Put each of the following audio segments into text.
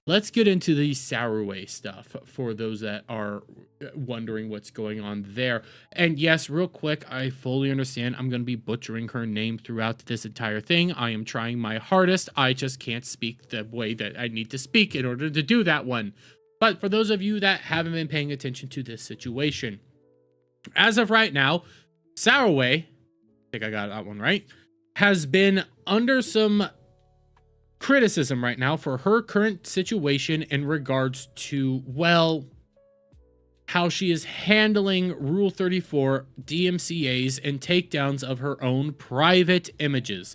let's get into the Saruei stuff for those that are wondering what's going on there. And yes, real quick, I fully understand I'm going to be butchering her name throughout this entire thing. I am trying my hardest. I just can't speak the way that I need to speak in order to do that one. But for those of you that haven't been paying attention to this situation, as of right now, Saruei, I think I got that one right, has been under some criticism right now for her current situation in regards to, well, how she is handling Rule 34 DMCAs and takedowns of her own private images.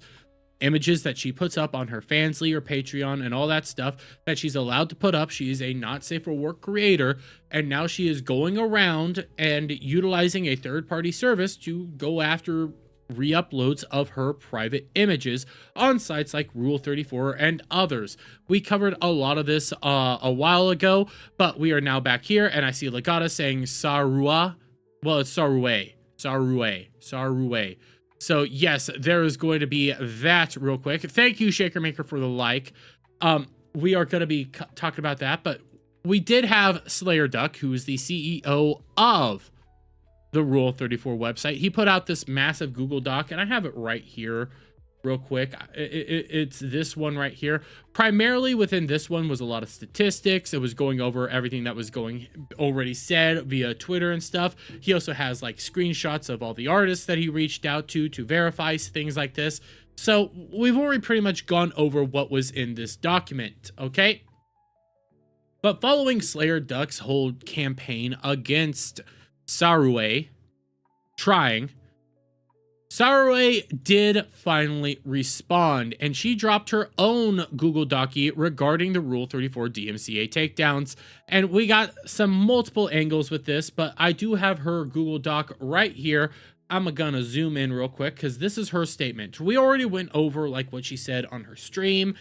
Images that she puts up on her Fansly or Patreon and all that stuff that she's allowed to put up. She is a not safe for work creator, and now she is going around and utilizing a third-party service to go after re-uploads of her private images on sites like Rule 34 and others. We covered a lot of this a while ago, but we are now back here, and I see Legata saying Sarua. Well, it's Saruei. Saruei. So yes, there is going to be that real quick. Thank you, Shaker Maker, for the like. We are going to be talking about that, but we did have Slayer Duck, who is the CEO of the Rule 34 website. He put out this massive Google Doc, and I have it right here real quick. It's this one right here. Primarily within this one was a lot of statistics. It was going over everything that was already said via Twitter and stuff. He also has like screenshots of all the artists that he reached out to verify things like this. So we've already pretty much gone over what was in this document, okay? But following Slayer Duck's whole campaign against Saruei Saruei did finally respond, and she dropped her own Google Docie regarding the Rule 34 DMCA takedowns, and we got some multiple angles with this, but I do have her Google Doc right here. I'm gonna zoom in real quick because this is her statement. We already went over like what she said on her stream,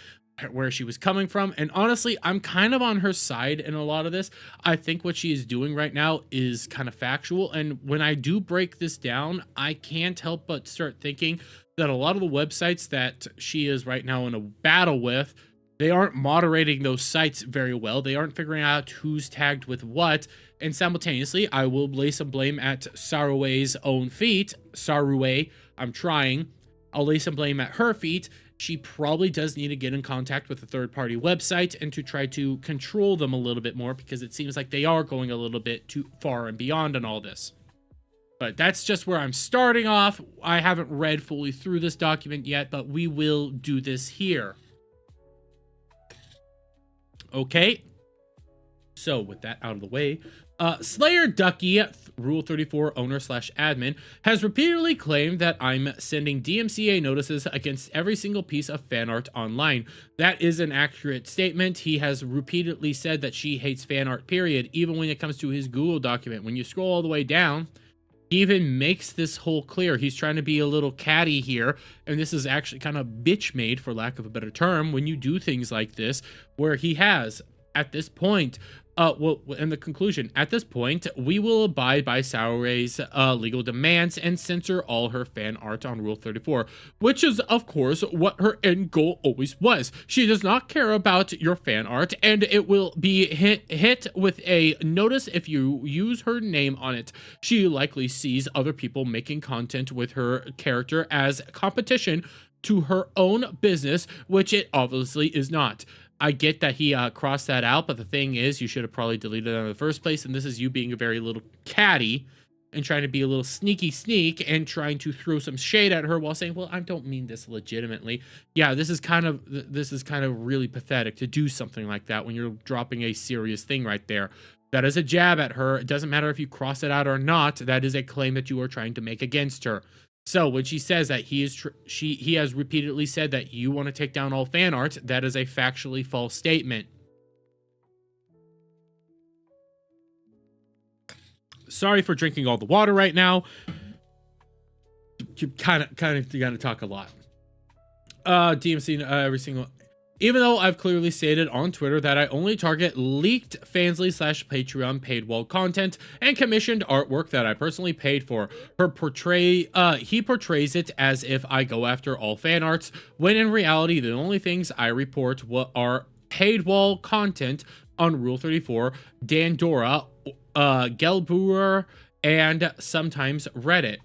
where she was coming from, and honestly, I'm kind of on her side in a lot of this. I think what she is doing right now is kind of factual, and when I do break this down, I can't help but start thinking that a lot of the websites that she is right now in a battle with, they aren't moderating those sites very well. They aren't figuring out who's tagged with what, and simultaneously, I will lay some blame at Saruei's own feet. Saruei, I'm trying. I'll lay some blame at her feet. She probably does need to get in contact with a third-party website and to try to control them a little bit more, because it seems like they are going a little bit too far and beyond on all this. But that's just where I'm starting off. I haven't read fully through this document yet, but we will do this here. Okay. So with that out of the way, Slayer Ducky, Rule 34 owner/admin, has repeatedly claimed that I'm sending DMCA notices against every single piece of fan art online. That is an accurate statement. He has repeatedly said that she hates fan art, period, even when it comes to his Google document. When you scroll all the way down, he even makes this whole clear. He's trying to be a little catty here, and this is actually kind of bitch made, for lack of a better term, when you do things like this, where he has, at this point, well, in the conclusion, at this point, we will abide by Saruei's legal demands and censor all her fan art on Rule 34, which is, of course, what her end goal always was. She does not care about your fan art, and it will be hit with a notice if you use her name on it. She likely sees other people making content with her character as competition to her own business, which it obviously is not. I get that he crossed that out, but the thing is, you should have probably deleted it in the first place, and this is you being a very little catty and trying to be a little sneak and trying to throw some shade at her while saying, well, I don't mean this legitimately. Yeah, this is kind of really pathetic to do something like that when you're dropping a serious thing right there. That is a jab at her. It doesn't matter if you cross it out or not. That is a claim that you are trying to make against her. So when she says that he has repeatedly said that you want to take down all fan art, that is a factually false statement. Sorry for drinking all the water right now. You kind of got to talk a lot. DMC every single. Even though I've clearly stated on Twitter that I only target leaked Fansly/Patreon paid wall content and commissioned artwork that I personally paid for. He portrays it as if I go after all fan arts, when in reality the only things I report are paid wall content on Rule 34, Dandora, Gelbur, and sometimes Reddit.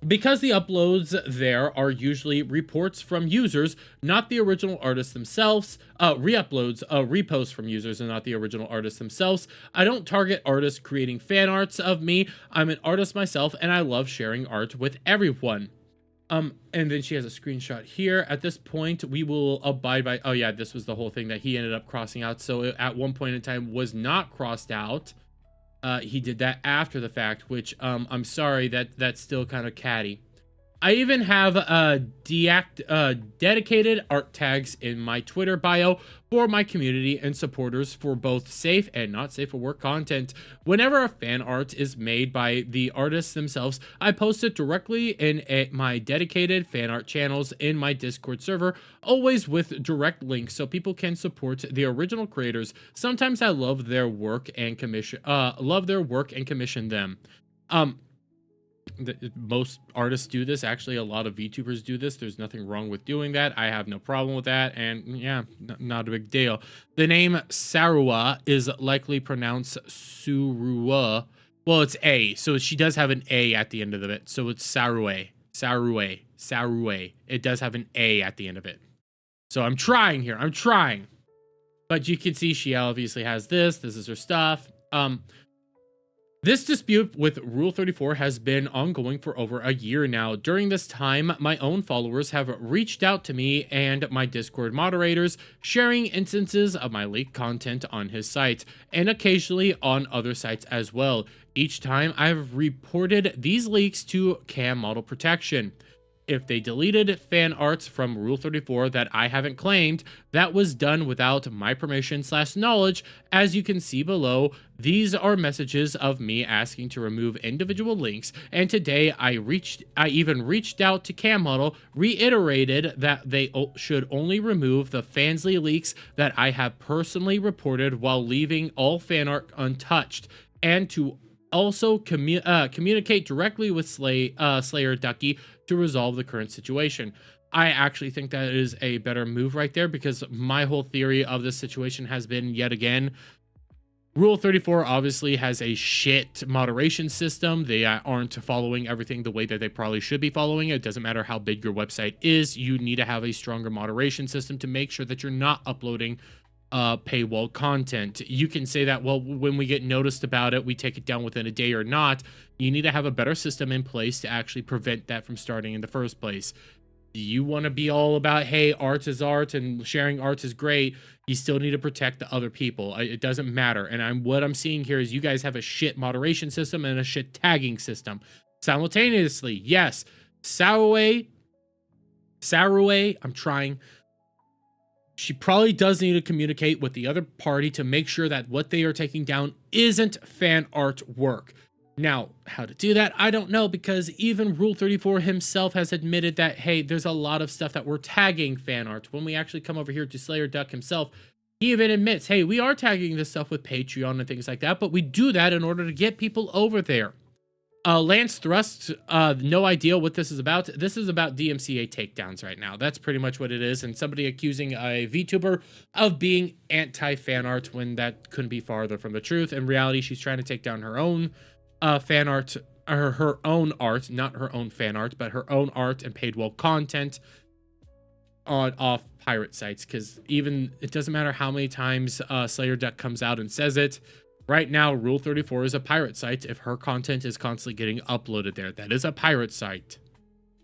Because the uploads there are usually reports from users, not the original artists themselves, re-uploads, reposts from users and not the original artists themselves, I don't target artists creating fan arts of me. I'm an artist myself, and I love sharing art with everyone. And then she has a screenshot here. At this point, we will abide by... Oh, yeah, this was the whole thing that he ended up crossing out. So at one point in time was not crossed out. He did that after the fact, which I'm sorry, that's still kind of catty. I even have dedicated art tags in my Twitter bio for my community and supporters for both safe and not safe for work content. Whenever a fan art is made by the artists themselves, I post it directly in my dedicated fan art channels in my Discord server, always with direct links so people can support the original creators. Sometimes I love their work and commission them. Most artists do this. Actually, a lot of VTubers do this. There's nothing wrong with doing that. I have no problem with that, and yeah, not a big deal. The name Saruei is likely pronounced Surua. Well, it's A, so she does have an A at the end of it, so it's Saruei. It does have an A at the end of it. So I'm trying here. I'm trying. But you can see she obviously has this. This is her stuff. This dispute with Rule 34 has been ongoing for over a year now. During this time, my own followers have reached out to me and my Discord moderators, sharing instances of my leaked content on his site, and occasionally on other sites as well. Each time, I've reported these leaks to Cam Model Protection. If they deleted fan arts from Rule 34 that I haven't claimed, that was done without my permission/knowledge. As you can see below, these are messages of me asking to remove individual links, and today I even reached out to Cam Model, reiterated that they should only remove the Fansly leaks that I have personally reported while leaving all fan art untouched, and to also communicate directly with Slayer Ducky to resolve the current situation. I actually think that is a better move right there, because my whole theory of this situation has been, yet again, Rule 34 obviously has a shit moderation system. They aren't following everything the way that they probably should be following it. It doesn't matter how big your website is. You need to have a stronger moderation system to make sure that you're not uploading paywall content. You can say that, well, when we get noticed about it, we take it down within a day or not. You need to have a better system in place to actually prevent that from starting in the first place. You want to be all about, hey, art is art and sharing art is great. You still need to protect the other people. It doesn't matter. And what I'm seeing here is you guys have a shit moderation system and a shit tagging system. Simultaneously, yes, Saruei, I'm trying. She probably does need to communicate with the other party to make sure that what they are taking down isn't fan art work. Now, how to do that, I don't know, because even Rule 34 himself has admitted that, hey, there's a lot of stuff that we're tagging fan art. When we actually come over here to Slayer Duck himself, he even admits, hey, we are tagging this stuff with Patreon and things like that, but we do that in order to get people over there. Lance Thrust, no idea what this is about. This is about DMCA takedowns right now. That's pretty much what it is. And somebody accusing a VTuber of being anti-fan art when that couldn't be farther from the truth. In reality, she's trying to take down her own fan art, or her own art, not her own fan art, but her own art and paid wall content off pirate sites. Because even, it doesn't matter how many times Slayer Duck comes out and says it. Right now, Rule 34 is a pirate site if her content is constantly getting uploaded there. That is a pirate site.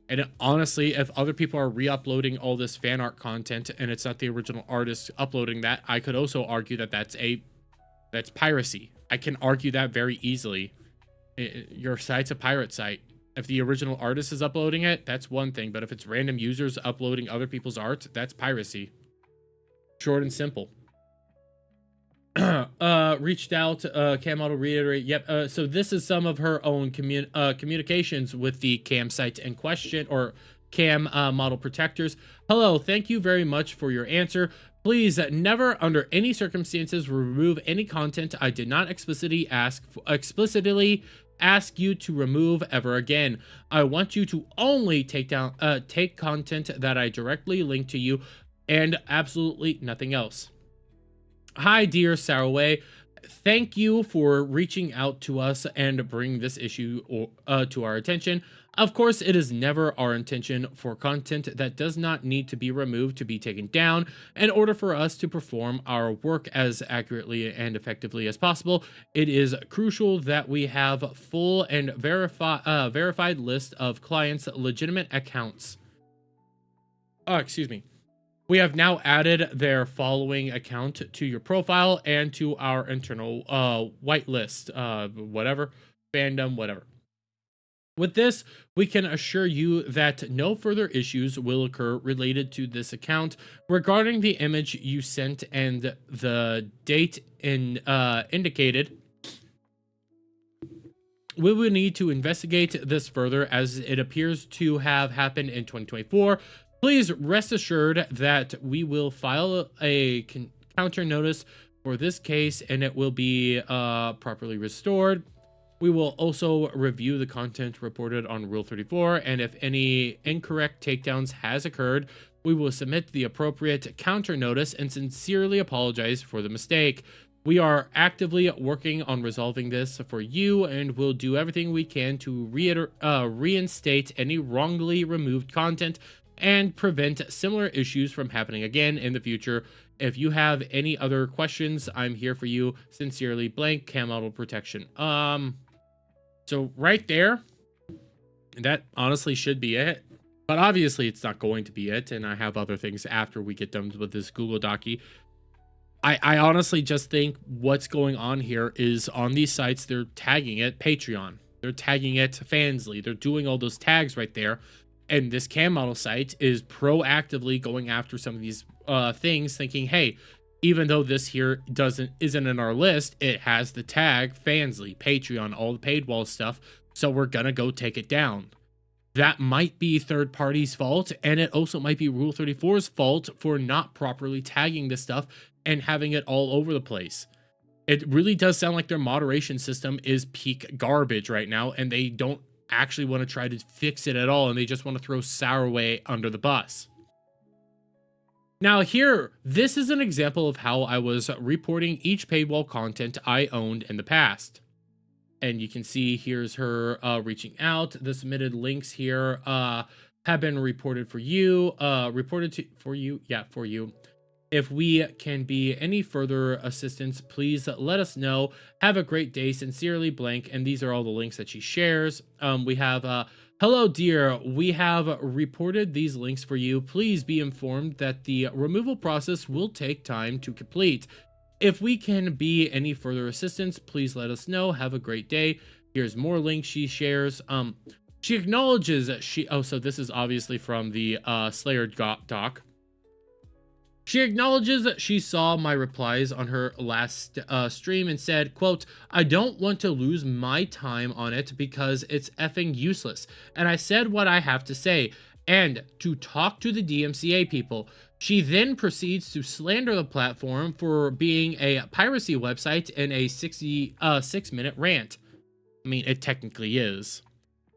And honestly, if other people are re-uploading all this fan art content and it's not the original artist uploading that, I could also argue that that's piracy. I can argue that very easily. Your site's a pirate site. If the original artist is uploading it, that's one thing. But if it's random users uploading other people's art, that's piracy. Short and simple. Reached out, Cam Model reiterate, yep, so this is some of her own communications with the Cam site in question, or Cam Model protectors. Hello, thank you very much for your answer. Please never under any circumstances remove any content I did not explicitly ask you to remove ever again. I want you to only take content that I directly link to you. and absolutely nothing else. Hi, dear Saruei. Thank you for reaching out to us and bringing this issue to our attention. Of course, it is never our intention for content that does not need to be removed to be taken down. In order for us to perform our work as accurately and effectively as possible, it is crucial that we have full and verified list of clients' legitimate accounts. Excuse me. We have now added their following account to your profile and to our internal whitelist, whatever, fandom, whatever. With this, we can assure you that no further issues will occur related to this account regarding the image you sent and the date indicated. We will need to investigate this further as it appears to have happened in 2024. Please rest assured that we will file a counter notice for this case and it will be properly restored. We will also review the content reported on Rule 34, and if any incorrect takedowns has occurred, we will submit the appropriate counter notice and sincerely apologize for the mistake. We are actively working on resolving this for you and will do everything we can to reinstate any wrongly removed content and prevent similar issues from happening again in the future. If you have any other questions, I'm here for you. Sincerely, blank cam model protection. So right there, that honestly should be it. But obviously it's not going to be it, and I have other things after we get done with this Google Docu. I honestly just think what's going on here is on these sites, they're tagging it Patreon. They're tagging it Fansly. They're doing all those tags right there. And this cam model site is proactively going after some of these things, thinking, hey, even though this here isn't in our list, it has the tag Fansly, Patreon, all the paid wall stuff, so we're gonna go take it down. That might be third party's fault, and it also might be Rule 34's fault for not properly tagging this stuff and having it all over the place. It really does sound like their moderation system is peak garbage right now, and they don't actually want to try to fix it at all, and they just want to throw Saruei under the bus. Now here, this is an example of how I was reporting each paywall content I owned in the past. And you can see here's her reaching out. The submitted links here have been reported for you, for you. If we can be any further assistance, please let us know. Have a great day. Sincerely, blank. And these are all the links that she shares. We have hello, dear. We have reported these links for you. Please be informed that the removal process will take time to complete. If we can be any further assistance, please let us know. Have a great day. Here's more links she shares. She acknowledges that so this is obviously from the Slayer doc. She acknowledges that she saw my replies on her last stream and said, quote, I don't want to lose my time on it because it's effing useless. And I said what I have to say. And to talk to the DMCA people. She then proceeds to slander the platform for being a piracy website in a 66-minute rant. I mean, it technically is.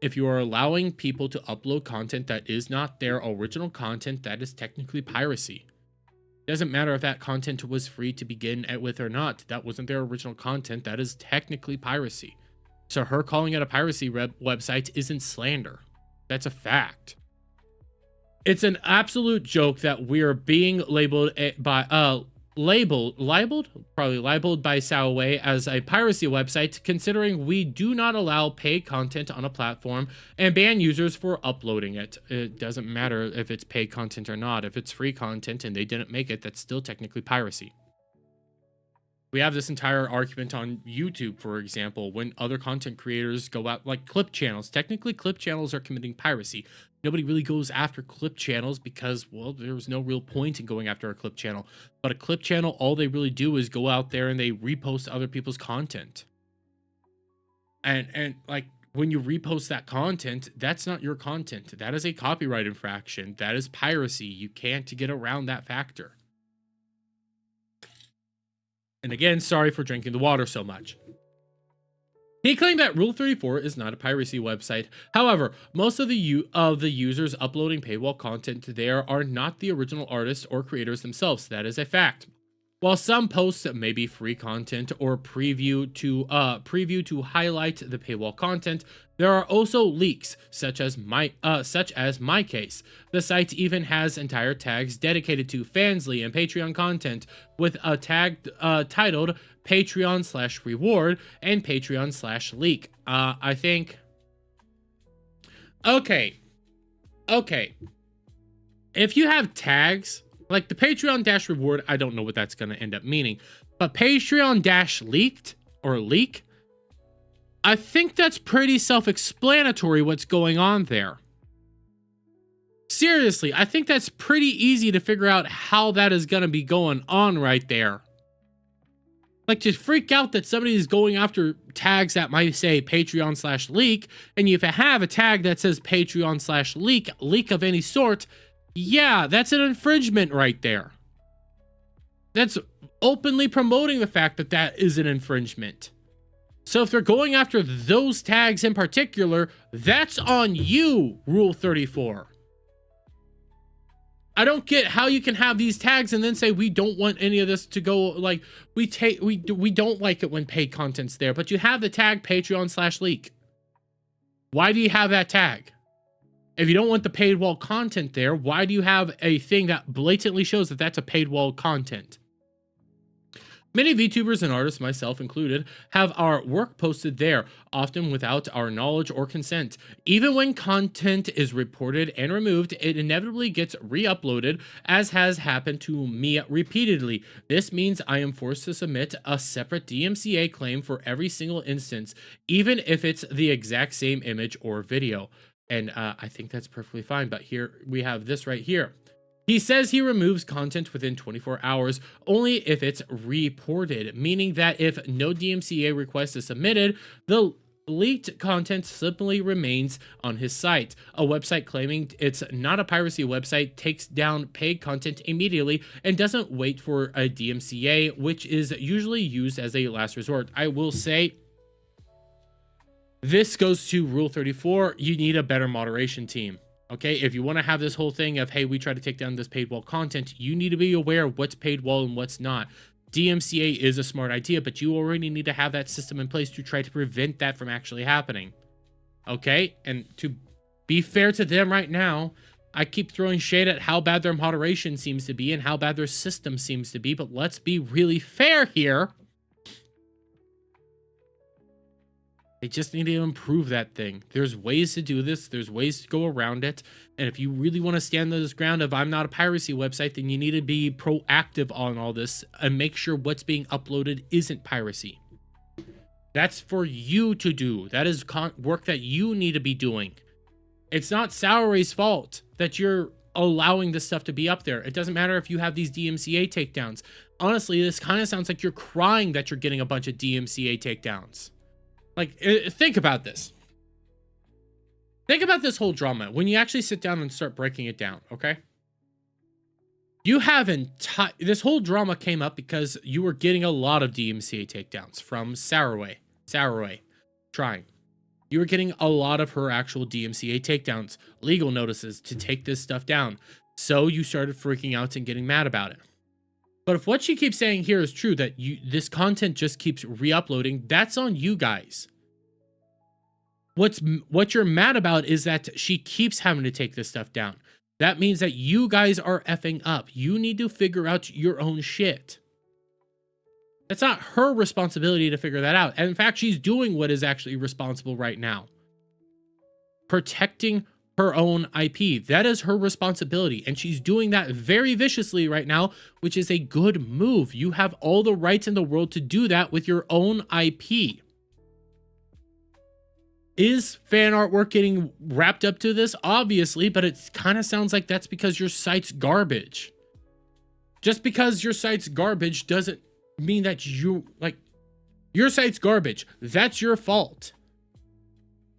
If you are allowing people to upload content that is not their original content, that is technically piracy. Doesn't matter if that content was free to begin with or not. That wasn't their original content. That is technically piracy. So her calling it a piracy website isn't slander. That's a fact. It's an absolute joke that we're being labeled by libeled by Saruei as a piracy website, considering we do not allow paid content on a platform and ban users for uploading it. It doesn't matter if it's paid content or not. If it's free content and they didn't make it, that's still technically piracy. We have this entire argument on YouTube, for example, when other content creators go out, like clip channels. Technically, clip channels are committing piracy. Nobody really goes after clip channels because, well, there's no real point in going after a clip channel. But a clip channel, all they really do is go out there and they repost other people's content. And like, when you repost that content, that's not your content. That is a copyright infraction. That is piracy. You can't get around that factor. And again, sorry for drinking the water so much. He claimed that Rule 34 is not a piracy website. However, most of the users uploading paywall content there are not the original artists or creators themselves. That is a fact. While some posts may be free content or preview to highlight the paywall content, there are also leaks, such as my case. The site even has entire tags dedicated to Fansly and Patreon content, with a tag titled Patreon/reward and Patreon/leak. I think. Okay. If you have tags, like the Patreon-reward, I don't know what that's going to end up meaning. But Patreon-leaked or leak, I think that's pretty self-explanatory what's going on there. Seriously, I think that's pretty easy to figure out how that is going to be going on right there. Like, to freak out that somebody is going after tags that might say Patreon/leak, and if you have a tag that says Patreon/leak, leak of any sort, yeah, that's an infringement right there. That's openly promoting the fact that that is an infringement. So if they're going after those tags in particular, that's on you, Rule 34. I don't get how you can have these tags and then say we don't want any of this to go, like, we don't like it when paid content's there, but you have the tag Patreon/leak. Why do you have that tag? If you don't want the paid wall content there, why do you have a thing that blatantly shows that that's a paid wall content? Many VTubers and artists, myself included, have our work posted there, often without our knowledge or consent. Even when content is reported and removed, it inevitably gets re-uploaded, as has happened to me repeatedly. This means I am forced to submit a separate DMCA claim for every single instance, even if it's the exact same image or video. And I think that's perfectly fine, but here we have this right here. He says he removes content within 24 hours only if it's reported, meaning that if no DMCA request is submitted, the leaked content simply remains on his site. A website claiming it's not a piracy website takes down paid content immediately and doesn't wait for a DMCA, which is usually used as a last resort. I will say, this goes to Rule 34. You need a better moderation team. Okay, if you want to have this whole thing of, hey, we try to take down this paid wall content, you need to be aware of what's paid wall and what's not. DMCA is a smart idea, but you already need to have that system in place to try to prevent that from actually happening. Okay, and to be fair to them right now, I keep throwing shade at how bad their moderation seems to be and how bad their system seems to be, but let's be really fair here. They just need to improve that thing. There's ways to do this. There's ways to go around it. And if you really want to stand on this ground of I'm not a piracy website, then you need to be proactive on all this and make sure what's being uploaded isn't piracy. That's for you to do. That is work that you need to be doing. It's not Saruei's fault that you're allowing this stuff to be up there. It doesn't matter if you have these DMCA takedowns. Honestly, this kind of sounds like you're crying that you're getting a bunch of DMCA takedowns. Like, think about this. Think about this whole drama when you actually sit down and start breaking it down, okay? You have this whole drama came up because you were getting a lot of DMCA takedowns from Saruei trying. You were getting a lot of her actual DMCA takedowns, legal notices to take this stuff down. So you started freaking out and getting mad about it. But if what she keeps saying here is true, that this content just keeps re-uploading, that's on you guys. What you're mad about is that she keeps having to take this stuff down. That means that you guys are effing up. You need to figure out your own shit. It's not her responsibility to figure that out. And in fact, she's doing what is actually responsible right now. Protecting her own IP. That is her responsibility, and she's doing that very viciously right now, which is a good move. You have all the rights in the world to do that with your own IP. Is fan artwork getting wrapped up to this? Obviously, but it kind of sounds like that's because your site's garbage. Just because your site's garbage doesn't mean that your site's garbage. That's your fault.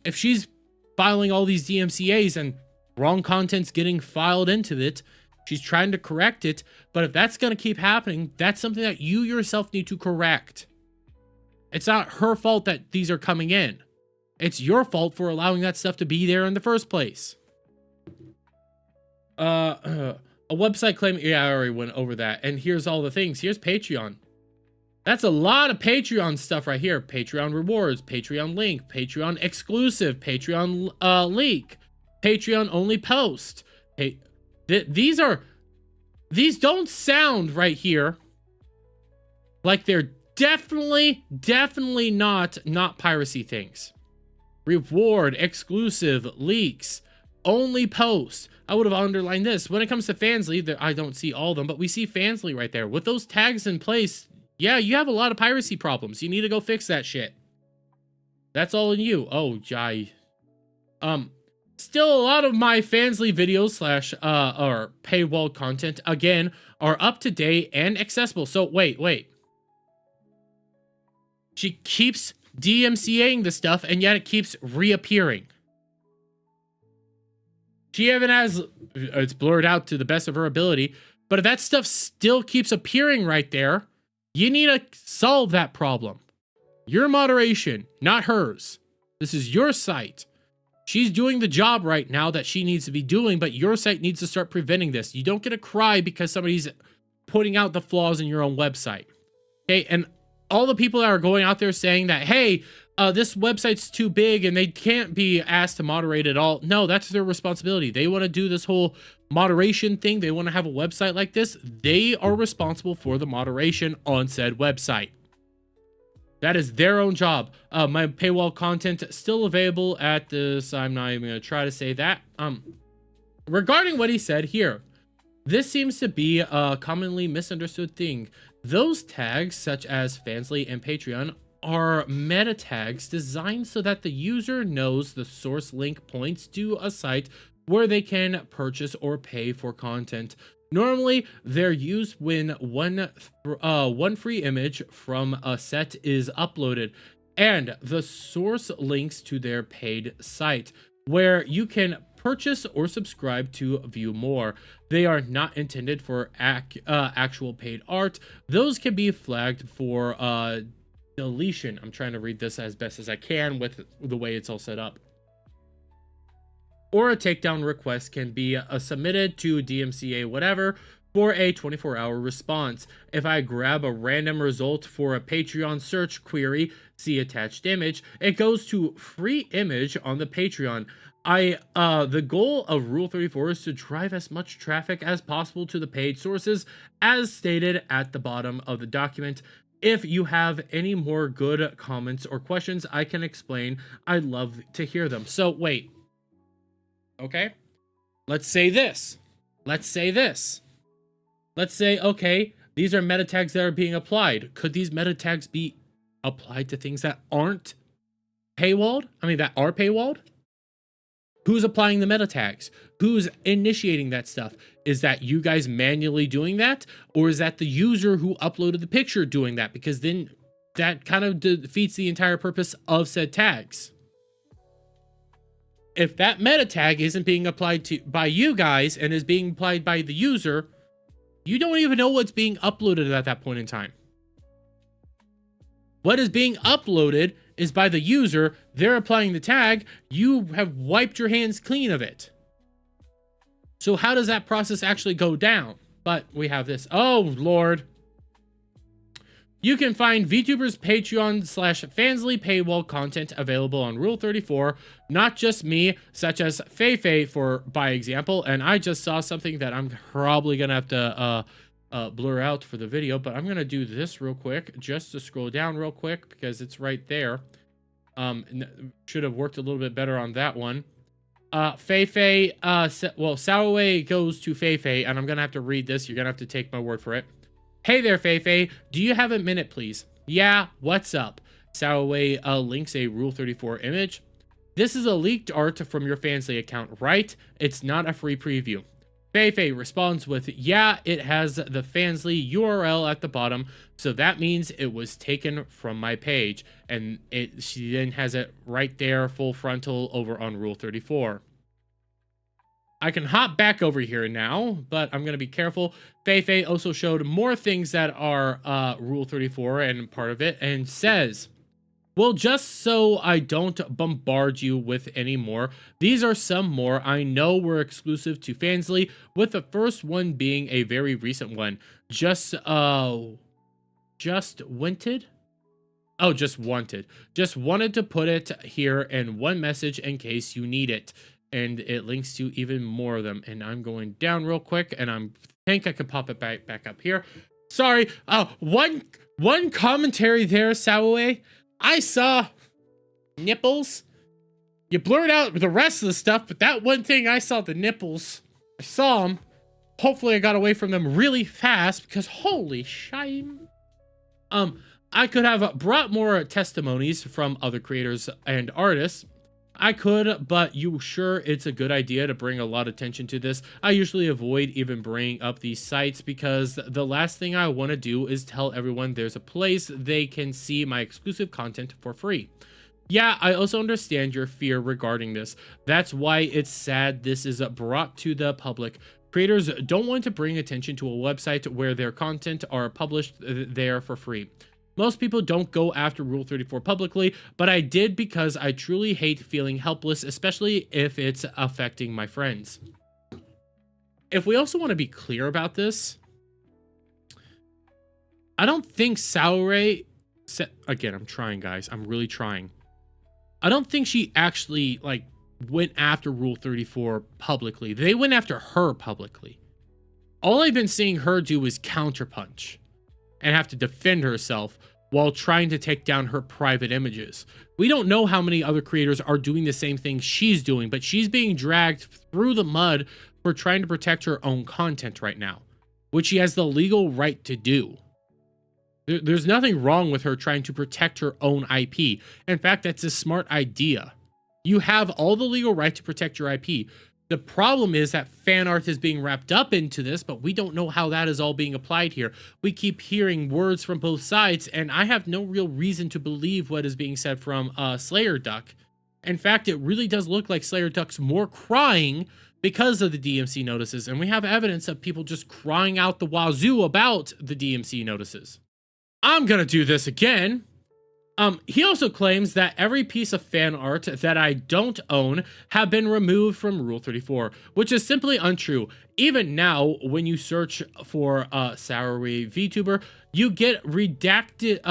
If she's filing all these DMCAs and wrong content's getting filed into it, she's trying to correct it, but if that's going to keep happening, that's something that you yourself need to correct. It's not her fault that these are coming in. It's your fault for allowing that stuff to be there in the first place. A website claim, yeah, I already went over that. And here's all the things. Here's Patreon. That's a lot of Patreon stuff right here. Patreon rewards, Patreon link, Patreon exclusive, Patreon leak, Patreon only post. These don't sound right here like they're definitely not piracy things. Reward, exclusive, leaks, only post. I would have underlined this. When it comes to Fansly, I don't see all of them, but we see Fansly right there. With those tags in place, yeah, you have a lot of piracy problems. You need to go fix that shit. That's all in you. Oh, Jai. Still, a lot of my Fansly videos / or paywall content, again, are up to date and accessible. So, wait. She keeps DMCAing the stuff, and yet it keeps reappearing. She even has, it's blurred out to the best of her ability, but if that stuff still keeps appearing right there, you need to solve that problem. Your moderation, not hers. This is your site. She's doing the job right now that she needs to be doing, but your site needs to start preventing this. You don't get to cry because somebody's putting out the flaws in your own website. Okay, and all the people that are going out there saying that, hey, this website's too big and they can't be asked to moderate it all. No, that's their responsibility. They want to do this whole moderation thing. They want to have a website like this. They are responsible for the moderation on said website. That is their own job. My paywall content still available at this. I'm not even going to try to say that. Regarding what he said here, this seems to be a commonly misunderstood thing. Those tags, such as Fansly and Patreon, are meta tags designed so that the user knows the source link points to a site where they can purchase or pay for content. Normally, they're used when one free image from a set is uploaded, and the source links to their paid site, where you can purchase or subscribe to view more. They are not intended for actual paid art. Those can be flagged for deletion. I'm trying to read this as best as I can with the way it's all set up. Or a takedown request can be submitted to DMCA whatever for a 24-hour response. If I grab a random result for a Patreon search query, see attached image, it goes to free image on the Patreon. The goal of Rule 34 is to drive as much traffic as possible to the paid sources, as stated at the bottom of the document. If you have any more good comments or questions I can explain, I'd love to hear them. So wait. Okay. Let's say this. Let's say, okay, these are meta tags that are being applied. Could these meta tags be applied to things that aren't paywalled? I mean, that are paywalled? Who's applying the meta tags? Who's initiating that stuff? Is that you guys manually doing that? Or is that the user who uploaded the picture doing that? Because then that kind of defeats the entire purpose of said tags. If that meta tag isn't being applied to by you guys and is being applied by the user, you don't even know what's being uploaded at that point in time. What is being uploaded is by the user. They're applying the tag. You have wiped your hands clean of it. So how does that process actually go down? But we have this. Oh, Lord. You can find VTubers Patreon / Fansly paywall content available on Rule 34, not just me, such as Feifei by example, and I just saw something that I'm probably gonna have to blur out for the video, but I'm gonna do this real quick, just to scroll down real quick, because it's right there. Should have worked a little bit better on that one. Feifei, well, Saruei goes to Feifei, and I'm gonna have to read this, you're gonna have to take my word for it. Hey there, Feifei. Do you have a minute, please? Yeah, what's up? Saruei links a Rule 34 image. This is a leaked art from your Fansly account, right? It's not a free preview. Feifei responds with, yeah, it has the Fansly URL at the bottom, so that means it was taken from my page. And she then has it right there, full frontal, over on Rule 34. I can hop back over here now, but I'm going to be careful. Feifei also showed more things that are Rule 34 and part of it, and says, Well, just so I don't bombard you with any more, these are some more I know were exclusive to Fansly, with the first one being a very recent one. Just wanted? Oh, just wanted. Just wanted to put it here in one message in case you need it. And it links to even more of them. And I'm going down real quick, and think I could pop it back up here. Sorry. One commentary there, Saruei. I saw nipples. You blurred out the rest of the stuff, but that one thing, I saw the nipples. I saw them. Hopefully I got away from them really fast, because holy shame. I could have brought more testimonies from other creators and artists. I could, but you sure it's a good idea to bring a lot of attention to this? I usually avoid even bringing up these sites because the last thing I want to do is tell everyone there's a place they can see my exclusive content for free. Yeah, I also understand your fear regarding this. That's why it's sad this is brought to the public. Creators don't want to bring attention to a website where their content are published there for free. Most people don't go after Rule 34 publicly, but I did because I truly hate feeling helpless, especially if it's affecting my friends. If we also want to be clear about this, I don't think Saruei... Again, I'm trying, guys. I'm really trying. I don't think she actually, like, went after Rule 34 publicly. They went after her publicly. All I've been seeing her do is counterpunch and have to defend herself while trying to take down her private images. We don't know how many other creators are doing the same thing she's doing, but she's being dragged through the mud for trying to protect her own content right now, which she has the legal right to do. There's nothing wrong with her trying to protect her own IP. In fact, that's a smart idea. You have all the legal right to protect your IP. The problem is that fan art is being wrapped up into this, but we don't know how that is all being applied here. We keep hearing words from both sides, and I have no real reason to believe what is being said from Slayer Duck. In fact, it really does look like Slayer Duck's more crying because of the DMC notices, and we have evidence of people just crying out the wazoo about the DMC notices. I'm gonna do this again. He also claims that every piece of fan art that I don't own have been removed from Rule 34, which is simply untrue. Even now, when you search for Saruei VTuber, you get redirected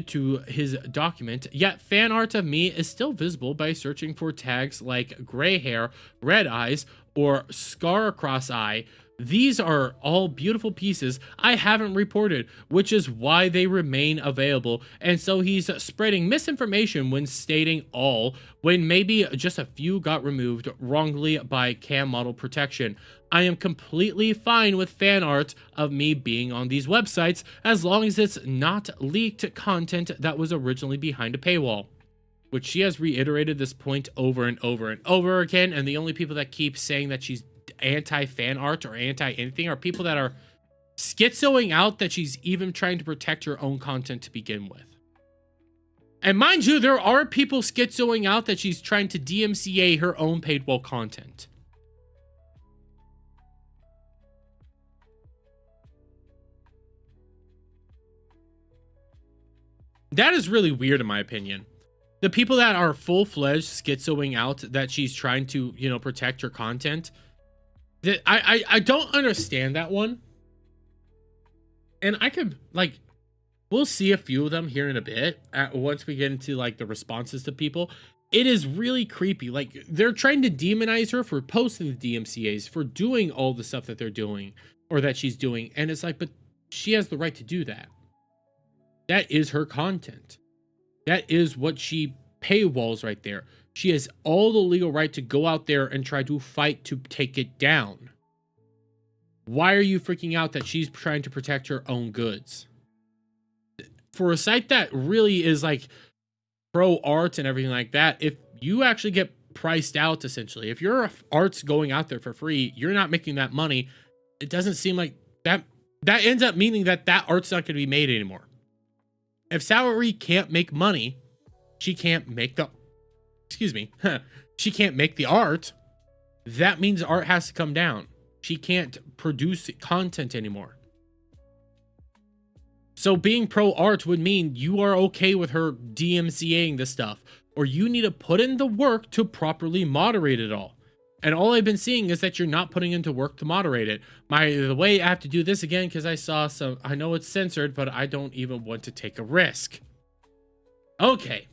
to his document, yet fan art of me is still visible by searching for tags like gray hair, red eyes, or scar across eye. These are all beautiful pieces I haven't reported, which is why they remain available, and so he's spreading misinformation when stating all, when maybe just a few got removed wrongly by cam model protection. I am completely fine with fan art of me being on these websites as long as it's not leaked content that was originally behind a paywall. Which she has reiterated this point over and over and over again, and the only people that keep saying that she's anti-fan art or anti-anything are people that are schizoing out that she's even trying to protect her own content to begin with. And mind you, there are people schizoing out that she's trying to DMCA her own paywall content. That is really weird in my opinion. The people that are full-fledged schizoing out that she's trying to, you know, protect her content, that I don't understand that one. And I could, like, we'll see a few of them here in a bit once we get into, like, the responses to people. It is really creepy. Like, they're trying to demonize her for posting the DMCAs, for doing all the stuff that they're doing, or that she's doing. And it's like, but she has the right to do that. That is her content. That is what she paywalls right there. She has all the legal right to go out there and try to fight to take it down. Why are you freaking out that she's trying to protect her own goods? For a site that really is like pro art and everything like that, if you actually get priced out, essentially, if your art's going out there for free, you're not making that money, it doesn't seem like that ends up meaning that art's not going to be made anymore. If Saruei can't make money, she can't make the... Excuse me. She can't make the art. That means art has to come down. She can't produce content anymore. So being pro art would mean you are okay with her DMCAing this stuff, or you need to put in the work to properly moderate it all. And all I've been seeing is that you're not putting into work to moderate it. The way I have to do this again, because I saw some, I know it's censored, but I don't even want to take a risk. Okay.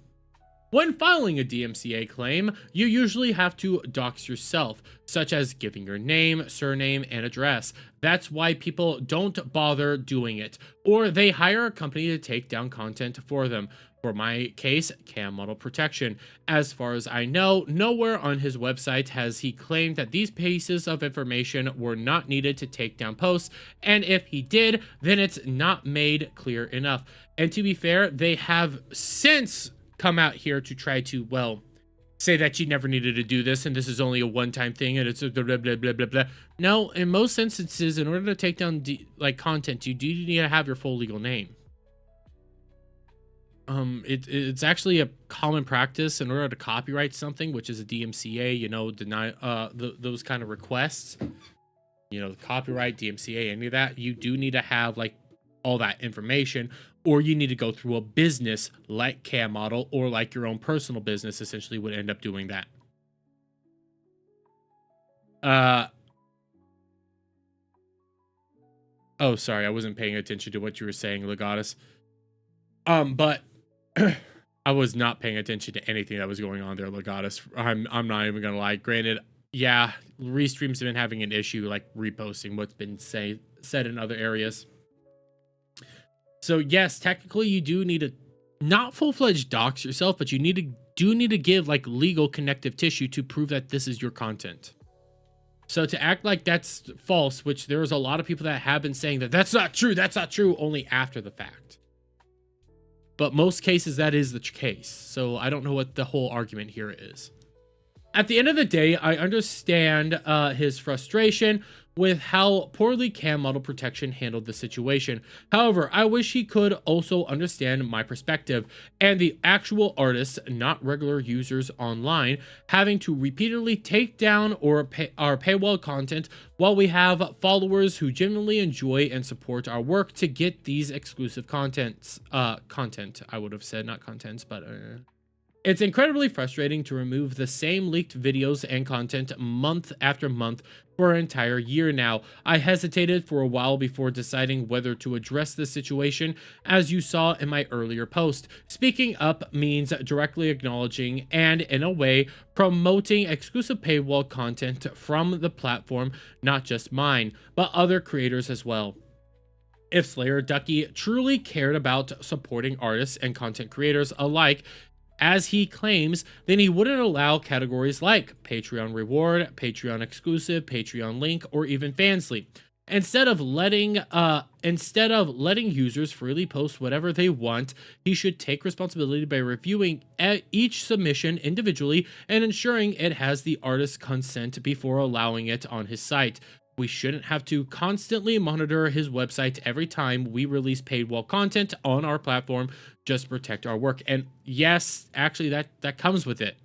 When filing a DMCA claim, you usually have to dox yourself, such as giving your name, surname, and address. That's why people don't bother doing it, or they hire a company to take down content for them. For my case, cam model protection. As far as I know, nowhere on his website has he claimed that these pieces of information were not needed to take down posts, and if he did, then it's not made clear enough. And to be fair, they have since come out here to try to, well, say that you never needed to do this and this is only a one-time thing and it's a blah, blah, blah, blah, blah. No, in most instances, in order to take down content, you do need to have your full legal name. It's actually a common practice in order to copyright something, which is a DMCA, you know, deny those kind of requests, you know, copyright, DMCA, any of that, you do need to have like all that information, or you need to go through a business like Cam Model, or like your own personal business essentially would end up doing that. Oh, sorry, I wasn't paying attention to what you were saying, Legatus. But I was not paying attention to anything that was going on there, Legatus. I'm not even gonna lie. Granted, yeah, Restreams have been having an issue like reposting what's been said in other areas. So yes, technically you do need to not full-fledged dox yourself, but you do need to give like legal connective tissue to prove that this is your content. So to act like that's false, which there's a lot of people that have been saying that that's not true, only after the fact. But most cases that is the case. So I don't know what the whole argument here is. At the end of the day, I understand his frustration with how poorly Cam Model Protection handled the situation. However, I wish he could also understand my perspective and the actual artists, not regular users online, having to repeatedly take down our paywall content while we have followers who genuinely enjoy and support our work to get these exclusive content, I would have said, not contents, but it's incredibly frustrating to remove the same leaked videos and content month after month for an entire year now. I hesitated for a while before deciding whether to address this situation, as you saw in my earlier post. Speaking up means directly acknowledging and, in a way, promoting exclusive paywall content from the platform, not just mine, but other creators as well. If Slayer Ducky truly cared about supporting artists and content creators alike, as he claims, then he wouldn't allow categories like Patreon reward, Patreon exclusive, Patreon link, or even Fansly. Instead of letting users freely post whatever they want, he should take responsibility by reviewing each submission individually and ensuring it has the artist's consent before allowing it on his site. We shouldn't have to constantly monitor his website every time we release paywall content on our platform just to protect our work. And yes, actually that comes with it.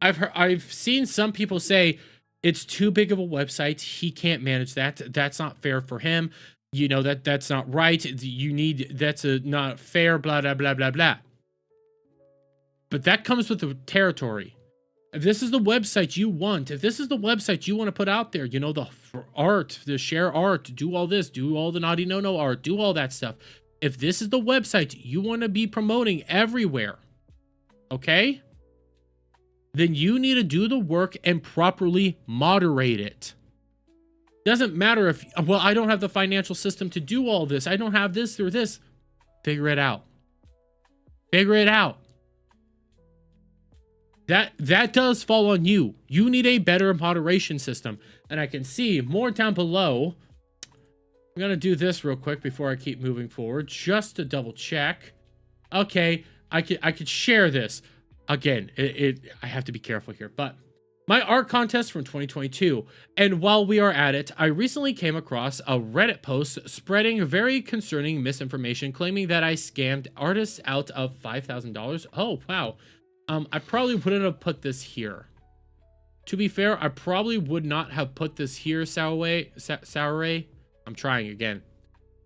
I've seen some people say it's too big of a website. He can't manage that. That's not fair for him. You know, that's not right. That's not fair, blah, blah, blah, blah, blah. But that comes with the territory. If this is the website you want, if this is the website you want to put out there, you know, the art, the share art, do all this, do all the naughty no-no art, do all that stuff. If this is the website you want to be promoting everywhere, okay, then you need to do the work and properly moderate it. Doesn't matter if, well, I don't have the financial system to do all this. I don't have this or this. Figure it out. Figure it out. That does fall on you. You need a better moderation system. And I can see more down below. I'm going to do this real quick before I keep moving forward, just to double check. Okay, I could share this. Again, I have to be careful here, but my art contest from 2022. And while we are at it, I recently came across a Reddit post spreading very concerning misinformation claiming that I scammed artists out of $5,000. Oh, wow. I probably wouldn't have put this here. To be fair, I probably would not have put this here, Saruei. I'm trying again.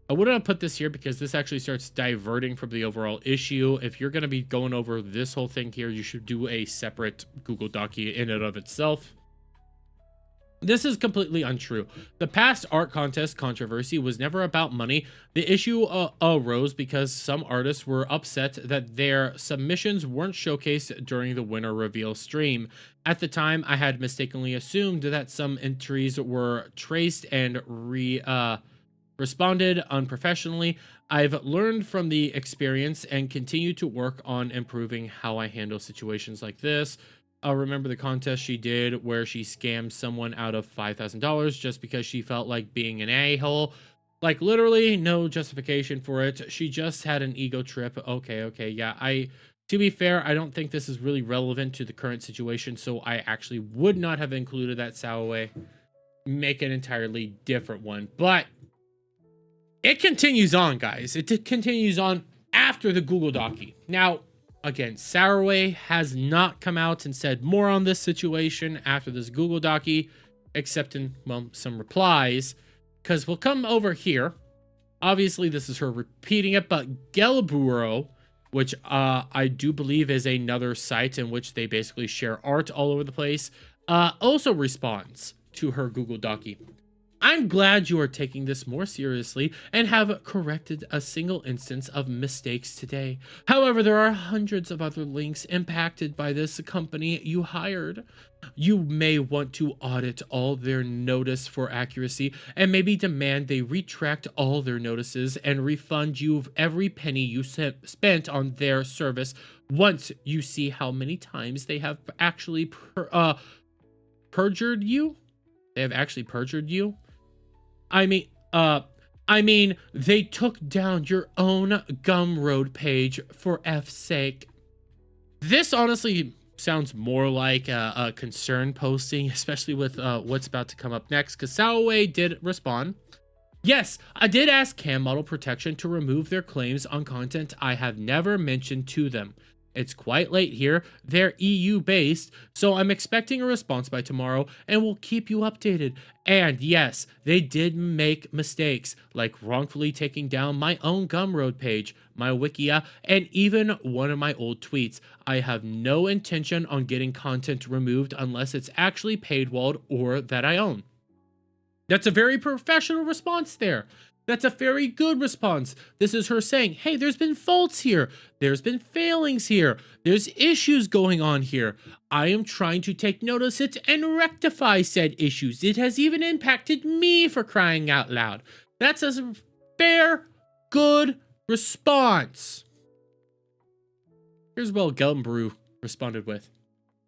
I wouldn't have put this here because this actually starts diverting from the overall issue. If you're going to be going over this whole thing here, you should do a separate Google Document in and of itself. This is completely untrue. The past art contest controversy was never about money. The issue arose because some artists were upset that their submissions weren't showcased during the winner reveal stream. At the time, I had mistakenly assumed that some entries were traced and responded unprofessionally. I've learned from the experience and continue to work on improving how I handle situations like this. Remember the contest she did where she scammed someone out of $5,000 just because she felt like being an a-hole? Like, literally no justification for it. She just had an ego trip. Okay, yeah. To be fair, I don't think this is really relevant to the current situation, so I actually would not have included that Saruei. Make an entirely different one. But it continues on, guys. It continues on after the Google Docu. Now, again, Saruei has not come out and said more on this situation after this Google Docu, except in, well, some replies, because we'll come over here. Obviously, this is her repeating it, but Gelburo, which I do believe is another site in which they basically share art all over the place, also responds to her Google Docu. I'm glad you are taking this more seriously and have corrected a single instance of mistakes today. However, there are hundreds of other links impacted by this company you hired. You may want to audit all their notice for accuracy and maybe demand they retract all their notices and refund you every penny you spent on their service once you see how many times they have actually perjured you. They have actually perjured you. I mean, they took down your own Gumroad page for F's sake. This honestly sounds more like a concern posting, especially with what's about to come up next, because Saruei did respond. Yes, I did ask Cam Model Protection to remove their claims on content I have never mentioned to them. It's quite late here. They're EU based, so I'm expecting a response by tomorrow and we'll keep you updated. And yes, they did make mistakes, like wrongfully taking down my own Gumroad page, my Wikia, and even one of my old tweets. I have no intention on getting content removed unless it's actually paywalled or that I own. That's a very professional response there. That's a very good response. This is her saying, hey, there's been faults here. There's been failings here. There's issues going on here. I am trying to take notice of it and rectify said issues. It has even impacted me, for crying out loud. That's a fair, good response. Here's what Gelbrew responded with.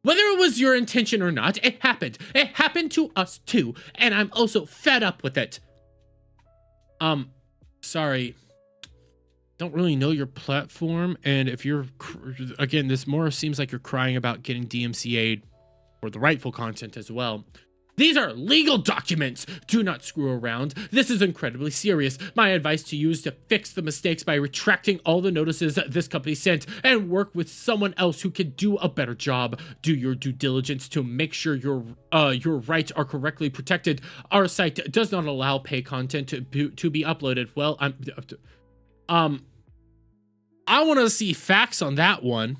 Whether it was your intention or not, it happened. It happened to us too, and I'm also fed up with it. Sorry, don't really know your platform, and if you're, again, this more seems like you're crying about getting DMCA'd for the rightful content as well. These are legal documents. Do not screw around. This is incredibly serious. My advice to you is to fix the mistakes by retracting all the notices that this company sent and work with someone else who can do a better job. Do your due diligence to make sure your rights are correctly protected. Our site does not allow pay content to be uploaded. Well, I want to see facts on that one.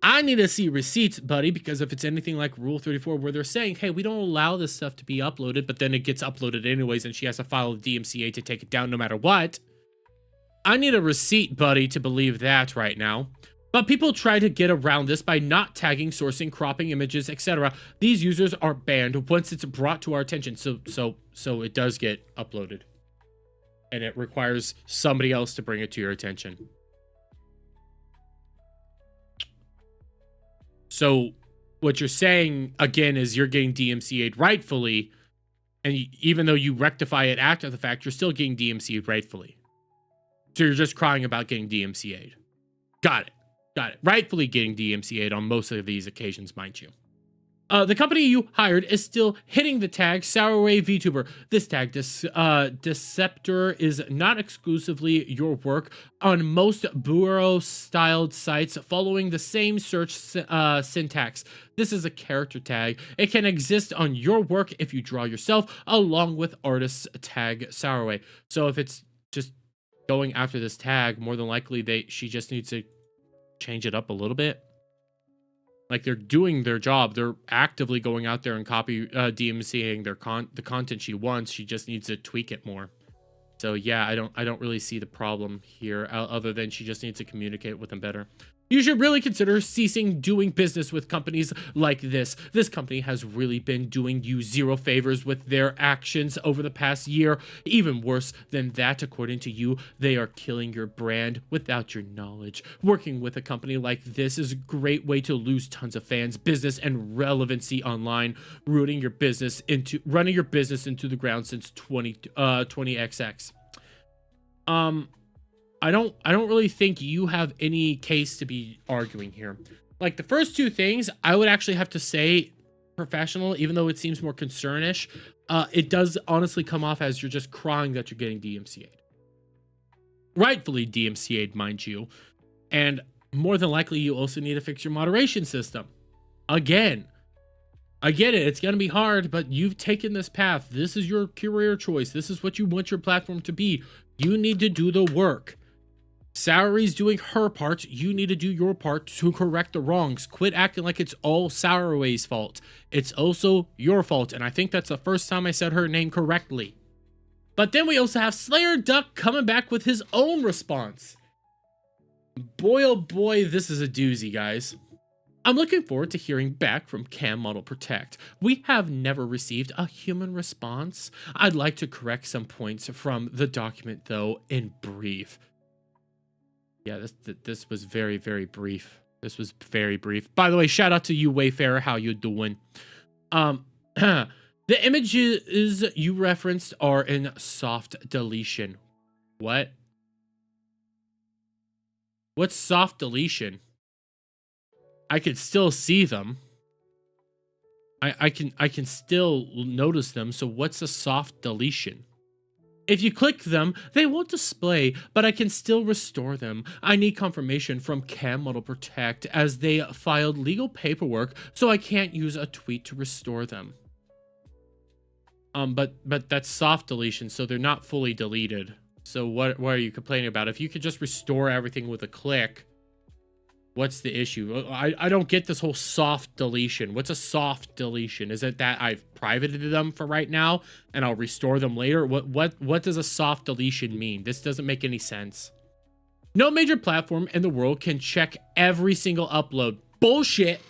I need to see receipts, buddy, because if it's anything like Rule 34, where they're saying, hey, we don't allow this stuff to be uploaded, but then it gets uploaded anyways, and she has to file a DMCA to take it down no matter what. I need a receipt, buddy, to believe that right now. But people try to get around this by not tagging, sourcing, cropping images, etc. These users are banned once it's brought to our attention. So it does get uploaded. And it requires somebody else to bring it to your attention. So what you're saying, again, is you're getting DMCA'd rightfully, and even though you rectify it after the fact, you're still getting DMCA'd rightfully. So you're just crying about getting DMCA'd. Got it. Rightfully getting DMCA'd on most of these occasions, mind you. The company you hired is still hitting the tag Saruei VTuber. This tag, Deceptor, is not exclusively your work on most bureau-styled sites following the same search syntax. This is a character tag. It can exist on your work if you draw yourself, along with artist's tag Saruei. So if it's just going after this tag, more than likely she just needs to change it up a little bit. Like, they're doing their job. They're actively going out there and DMCAing the content she wants. She just needs to tweak it more. So yeah, I don't really see the problem here, other than she just needs to communicate with them better. You should really consider ceasing doing business with companies like this. This company has really been doing you zero favors with their actions over the past year. Even worse than that, according to you, they are killing your brand without your knowledge. Working with a company like this is a great way to lose tons of fans, business, and relevancy online, running your business into the ground since 20XX. I don't really think you have any case to be arguing here. Like, the first two things, I would actually have to say professional, even though it seems more concern-ish. It does honestly come off as you're just crying that you're getting DMCA'd. Rightfully DMCA'd, mind you. And more than likely, you also need to fix your moderation system. Again, I get it. It's going to be hard, but you've taken this path. This is your career choice. This is what you want your platform to be. You need to do the work. Saruei's doing her part. You need to do your part to correct the wrongs. Quit acting like it's all Saruei's fault. It's also your fault. And I think that's the first time I said her name correctly. But then we also have Slayer Duck coming back with his own response. Boy, oh boy, this is a doozy, guys. I'm looking forward to hearing back from Cam Model Protect. We have never received a human response. I'd like to correct some points from the document, though, in brief. Yeah, this was very, very brief. This was very brief. By the way, shout out to you, Wayfarer. How you doing? The images you referenced are in soft deletion. What? What's soft deletion? I can still see them. I can still notice them. So what's a soft deletion? If you click them, they won't display, but I can still restore them. I need confirmation from Cam Model Protect as they filed legal paperwork, so I can't use a tweet to restore them. But that's soft deletion, so they're not fully deleted. So what are you complaining about? If you could just restore everything with a click, what's the issue? I don't get this whole soft deletion. What's a soft deletion? Is it that I've privated them for right now and I'll restore them later? What does a soft deletion mean? This doesn't make any sense. No major platform in the world can check every single upload. Bullshit.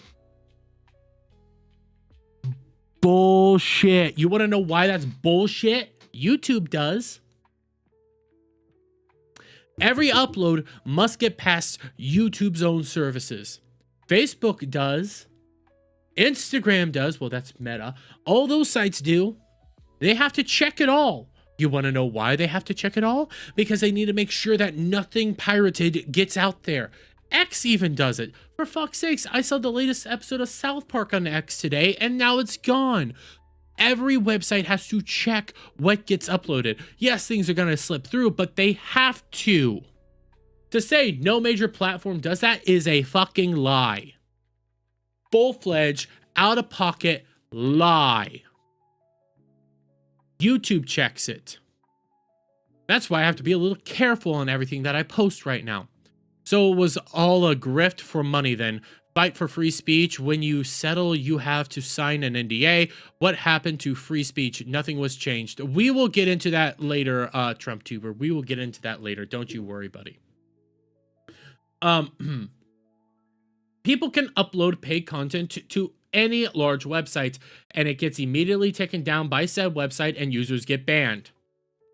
Bullshit. You want to know why that's bullshit? YouTube does. Every upload must get past YouTube's own services. Facebook does. Instagram does. Well, that's Meta. All those sites do. They have to check it all. You want to know why they have to check it all? Because they need to make sure that nothing pirated gets out there. X even does it. For fuck's sakes, I saw the latest episode of South Park on X today, and now it's gone. Every website has to check what gets uploaded. Yes, things are going to slip through, but they have to. To say no major platform does that is a fucking lie. Full-fledged, out-of-pocket lie. YouTube checks it. That's why I have to be a little careful on everything that I post right now. So it was all a grift for money then. Fight for free speech. When you settle, you have to sign an NDA. What happened to free speech? Nothing was changed. We will get into that later, TrumpTuber. We will get into that later. Don't you worry, buddy. People can upload paid content to any large website, and it gets immediately taken down by said website, and users get banned.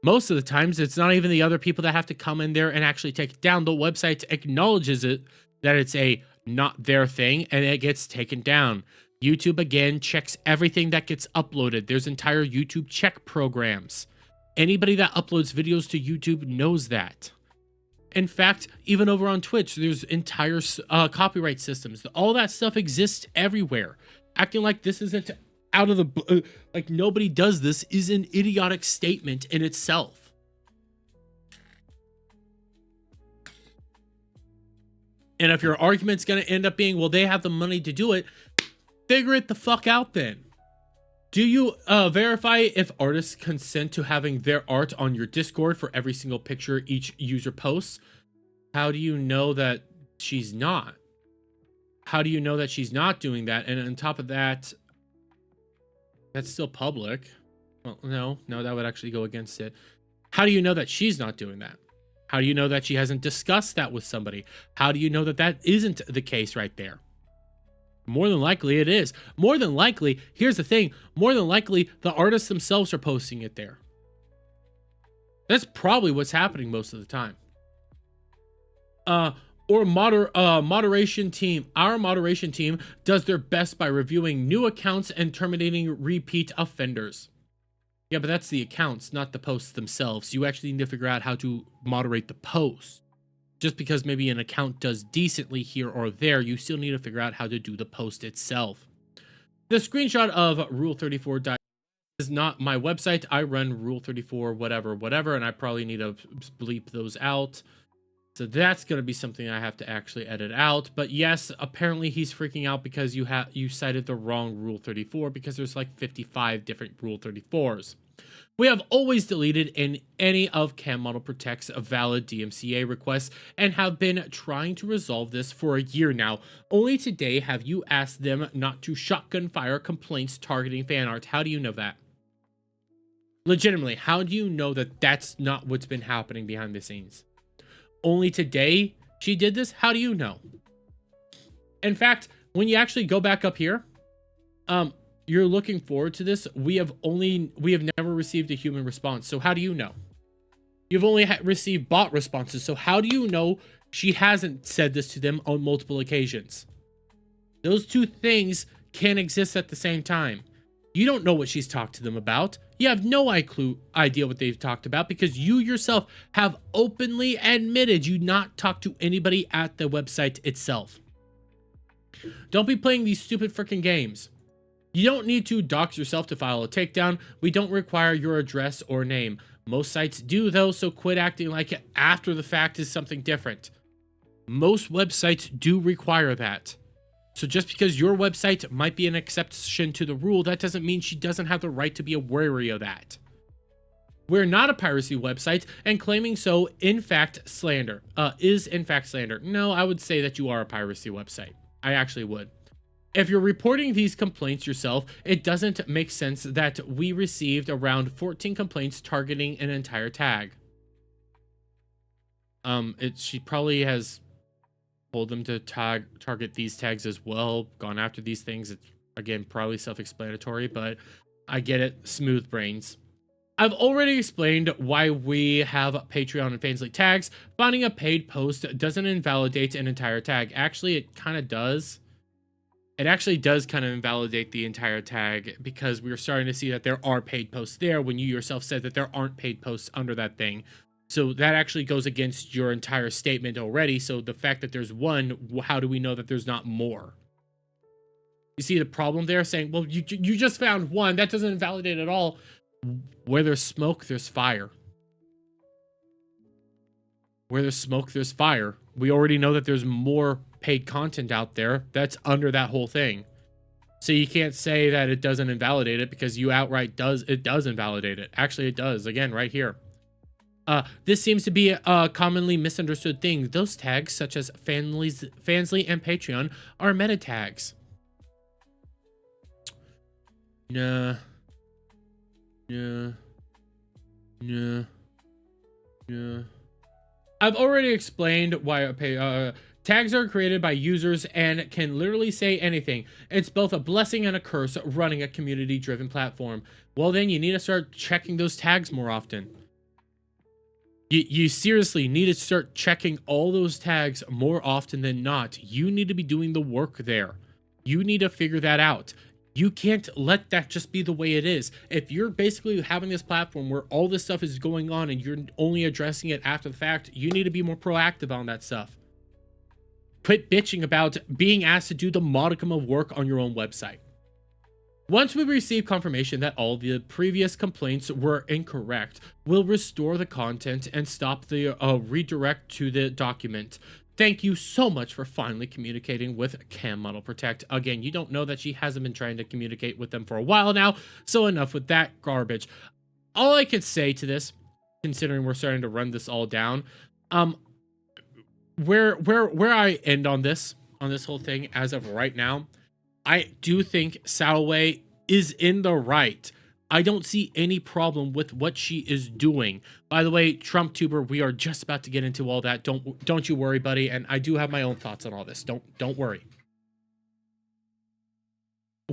Most of the times, it's not even the other people that have to come in there and actually take it down. The website acknowledges it, that it's a not their thing, and it gets taken down. YouTube again checks everything that gets uploaded. There's entire YouTube check programs. Anybody that uploads videos to YouTube knows that. In fact, even over on Twitch, there's entire copyright systems. All that stuff exists everywhere. Acting like this isn't out of the like nobody does this is an idiotic statement in itself. And if your argument's going to end up being, well, they have the money to do it, figure it the fuck out then. Do you verify if artists consent to having their art on your Discord for every single picture each user posts? How do you know that she's not? How do you know that she's not doing that? And on top of that, that's still public. Well, no, that would actually go against it. How do you know that she's not doing that? How do you know that she hasn't discussed that with somebody? How do you know that that isn't the case right there? More than likely it is. More than likely, here's the thing, more than likely the artists themselves are posting it there. That's probably what's happening most of the time. Moderation team. Our moderation team does their best by reviewing new accounts and terminating repeat offenders. Yeah, but that's the accounts, not the posts themselves. You actually need to figure out how to moderate the posts. Just because maybe an account does decently here or there, you still need to figure out how to do the post itself. The screenshot of Rule 34 is not my website. I run Rule 34 whatever, and I probably need to bleep those out. So that's going to be something I have to actually edit out. But yes, apparently he's freaking out because you cited the wrong Rule 34 because there's like 55 different Rule 34s. We have always deleted in any of Cam Model Protect's valid DMCA requests and have been trying to resolve this for a year now. Only today have you asked them not to shotgun fire complaints targeting fan art. How do you know that? Legitimately, how do you know that that's not what's been happening behind the scenes? Only today she did this? How do you know? In fact, when you actually go back up here, you're looking forward to this. We have never received a human response. So how do you know? You've only received bot responses. So how do you know she hasn't said this to them on multiple occasions? Those two things can't exist at the same time. You don't know what she's talked to them about. You have no idea what they've talked about because you yourself have openly admitted you not talked to anybody at the website itself. Don't be playing these stupid freaking games. You don't need to dox yourself to file a takedown. We don't require your address or name. Most sites do though, so quit acting like after the fact is something different. Most websites do require that. So just because your website might be an exception to the rule, that doesn't mean she doesn't have the right to be wary of that. We're not a piracy website, and claiming so is in fact slander. No, I would say that you are a piracy website. I actually would. If you're reporting these complaints yourself, it doesn't make sense that we received around 14 complaints targeting an entire tag. She probably has told them to target these tags as well, gone after these things. It's, again, probably self-explanatory, but I get it. Smooth brains. I've already explained why we have Patreon and Fansly tags. Finding a paid post doesn't invalidate an entire tag. Actually, it kind of does. It actually does kind of invalidate the entire tag because we're starting to see that there are paid posts there when you yourself said that there aren't paid posts under that thing. So that actually goes against your entire statement already. So the fact that there's one, how do we know that there's not more? You see the problem there, saying, well, you just found one. That doesn't invalidate at all. Where there's smoke, there's fire. Where there's smoke, there's fire. We already know that there's more paid content out there that's under that whole thing. So you can't say that it doesn't invalidate it because you outright does invalidate it. Actually, it does. Again, right here. This seems to be a commonly misunderstood thing. Those tags, such as Fansly and Patreon, are meta tags. Nah. I've already explained why tags are created by users and can literally say anything. It's both a blessing and a curse running a community-driven platform. Well, then you need to start checking those tags more often. You seriously need to start checking all those tags more often than not. You need to be doing the work there. You need to figure that out. You can't let that just be the way it is. If you're basically having this platform where all this stuff is going on and you're only addressing it after the fact, you need to be more proactive on that stuff. Quit bitching about being asked to do the modicum of work on your own website. Once we receive confirmation that all the previous complaints were incorrect, we'll restore the content and stop the redirect to the document. Thank you so much for finally communicating with Cam Model Protect. Again, you don't know that she hasn't been trying to communicate with them for a while now, so enough with that garbage. All I could say to this, considering we're starting to run this all down, where I end on this whole thing as of right now, I do think Saruei is in the right. I don't see any problem with what she is doing. By the way, Trump Tuber, we are just about to get into all that. Don't you worry, buddy. And I do have my own thoughts on all this. Don't worry.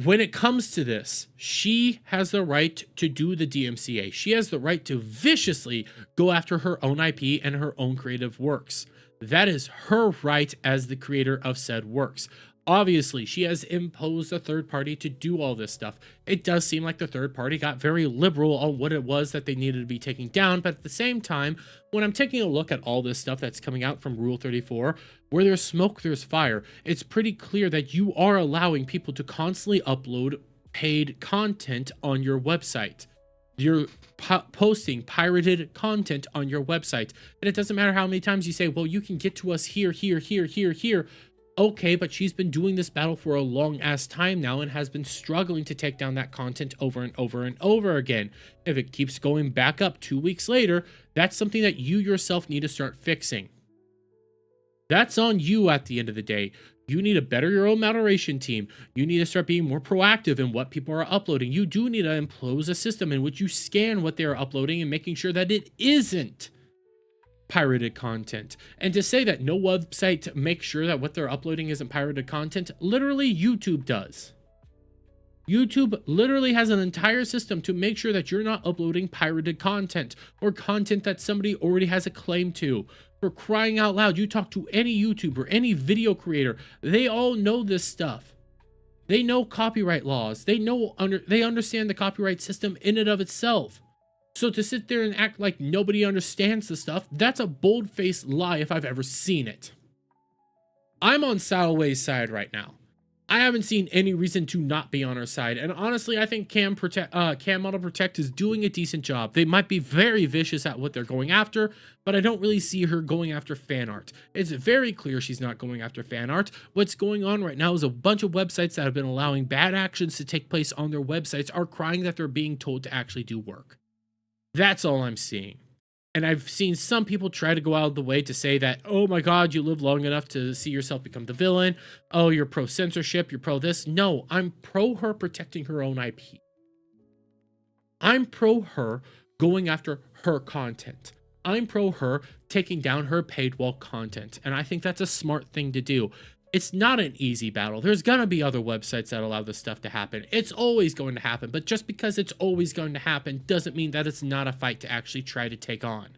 When it comes to this, she has the right to do the DMCA. She has the right to viciously go after her own IP and her own creative works. That is her right as the creator of said works. Obviously, she has imposed a third party to do all this stuff. It does seem like the third party got very liberal on what it was that they needed to be taking down, but at the same time, when I'm taking a look at all this stuff that's coming out from Rule 34, where there's smoke, there's fire, it's pretty clear that you are allowing people to constantly upload paid content on your website. You're posting pirated content on your website, and it doesn't matter how many times you say, well, you can get to us here, here, here, here, here. Okay, but she's been doing this battle for a long ass time now and has been struggling to take down that content over and over and over again. If it keeps going back up 2 weeks later, that's something that you yourself need to start fixing. That's on you at the end of the day. You need to better your own moderation team. You need to start being more proactive in what people are uploading. You do need to impose a system in which you scan what they are uploading and making sure that it isn't pirated content. And to say that no website makes sure that what they're uploading isn't pirated content, literally YouTube does. YouTube literally has an entire system to make sure that you're not uploading pirated content or content that somebody already has a claim to. For crying out loud, you talk to any YouTuber, any video creator, they all know this stuff. They know copyright laws. They understand the copyright system in and of itself. So to sit there and act like nobody understands the stuff, that's a bold-faced lie if I've ever seen it. I'm on Saruei's side right now. I haven't seen any reason to not be on her side, and honestly, I think Cam Model Protect is doing a decent job. They might be very vicious at what they're going after, but I don't really see her going after fan art. It's very clear she's not going after fan art. What's going on right now is a bunch of websites that have been allowing bad actions to take place on their websites are crying that they're being told to actually do work. That's all I'm seeing. And I've seen some people try to go out of the way to say that, oh my God, you live long enough to see yourself become the villain. Oh, you're pro censorship, you're pro this. No, I'm pro her protecting her own IP. I'm pro her going after her content. I'm pro her taking down her paid wall content. And I think that's a smart thing to do. It's not an easy battle. There's gonna be other websites that allow this stuff to happen. It's always going to happen, but just because it's always going to happen doesn't mean that it's not a fight to actually try to take on.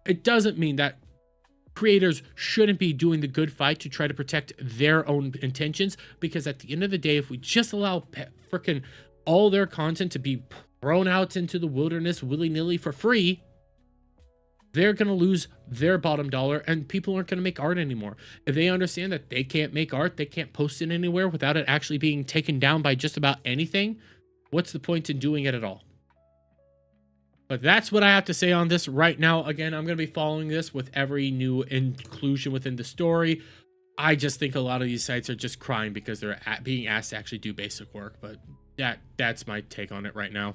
It doesn't mean that creators shouldn't be doing the good fight to try to protect their own intentions, because at the end of the day, if we just allow freaking all their content to be thrown out into the wilderness willy-nilly for free, they're going to lose their bottom dollar and people aren't going to make art anymore. If they understand that they can't make art, they can't post it anywhere without it actually being taken down by just about anything, what's the point in doing it at all? But that's what I have to say on this right now. Again, I'm going to be following this with every new inclusion within the story. I just think a lot of these sites are just crying because they're being asked to actually do basic work, but that's my take on it right now.